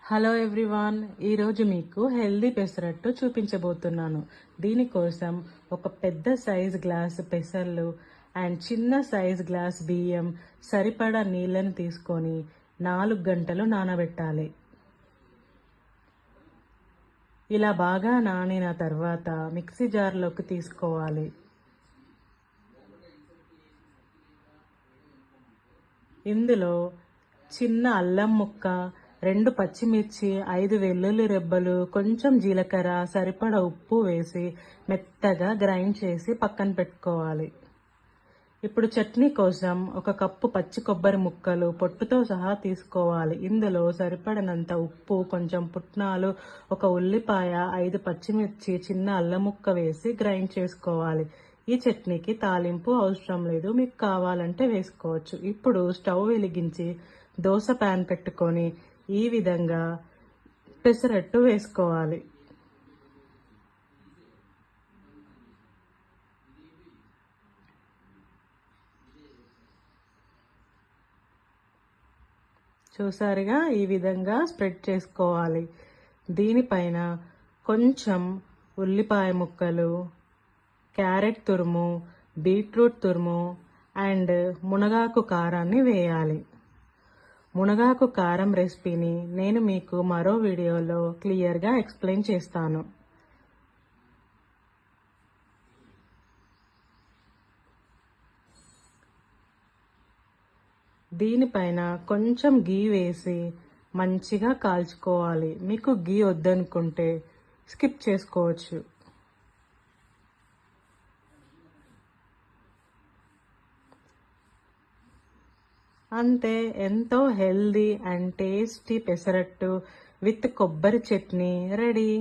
Hello everyone, ఈరోజు మీకు healthy pesarattu చూపించబోతున్నాను. దీనికోసం ఒక పెద్ద సైజ్ గ్లాస్ పెసర్లు అండ్ చిన్న సైజ్ గ్లాస్ బియ్యం సరిపడా నీళ్ళని తీసుకొని 4 గంటలు నానబెట్టాలి. ఇలా బాగా నానిన తర్వాత మిక్సీ జార్లోకి తీసుకోవాలి. ఇందులో చిన్న అల్లం ముక్క, 2 పచ్చిమిర్చి, 5 వెల్లుల్లి రెబ్బలు, కొంచెం జీలకర్ర, సరిపడా ఉప్పు వేసి మెత్తగా గ్రైండ్ చేసి పక్కన పెట్టుకోవాలి. ఇప్పుడు చట్నీ కోసం 1 కప్పు పచ్చి కొబ్బరి ముక్కలు పొట్టుతో సహా తీసుకోవాలి. ఇందులో సరిపడినంత ఉప్పు, కొంచెం పుట్నాలు, 1 ఉల్లిపాయ, 5 పచ్చిమిర్చి, చిన్న అల్లం ముక్క వేసి గ్రైండ్ చేసుకోవాలి. ఈ చట్నీకి తాలింపు అవసరం లేదు, మీకు కావాలంటే వేసుకోవచ్చు. ఇప్పుడు స్టవ్ వెలిగించి దోశ ప్యాన్ పెట్టుకొని ఈ విధంగా పెసరట్టు వేసుకోవాలి. చూసారుగా, ఈ విధంగా స్ప్రెడ్ చేసుకోవాలి. దీనిపైన కొంచెం ఉల్లిపాయ ముక్కలు, క్యారెట్ తురుము, బీట్రూట్ తురుము అండ్ మునగాకు కారాన్ని వేయాలి. మునగాకు కారం రెసిపీని నేను మీకు మరో వీడియోలో క్లియర్గా ఎక్స్ప్లెయిన్ చేస్తాను. దీనిపైన కొంచెం గీ వేసి మంచిగా కాల్చుకోవాలి. మీకు గీ వద్దనుకుంటే స్కిప్ చేసుకోవచ్చు. అంతే, ఎంతో healthy and tasty pesarattu with కొబ్బరి చట్నీ రెడీ.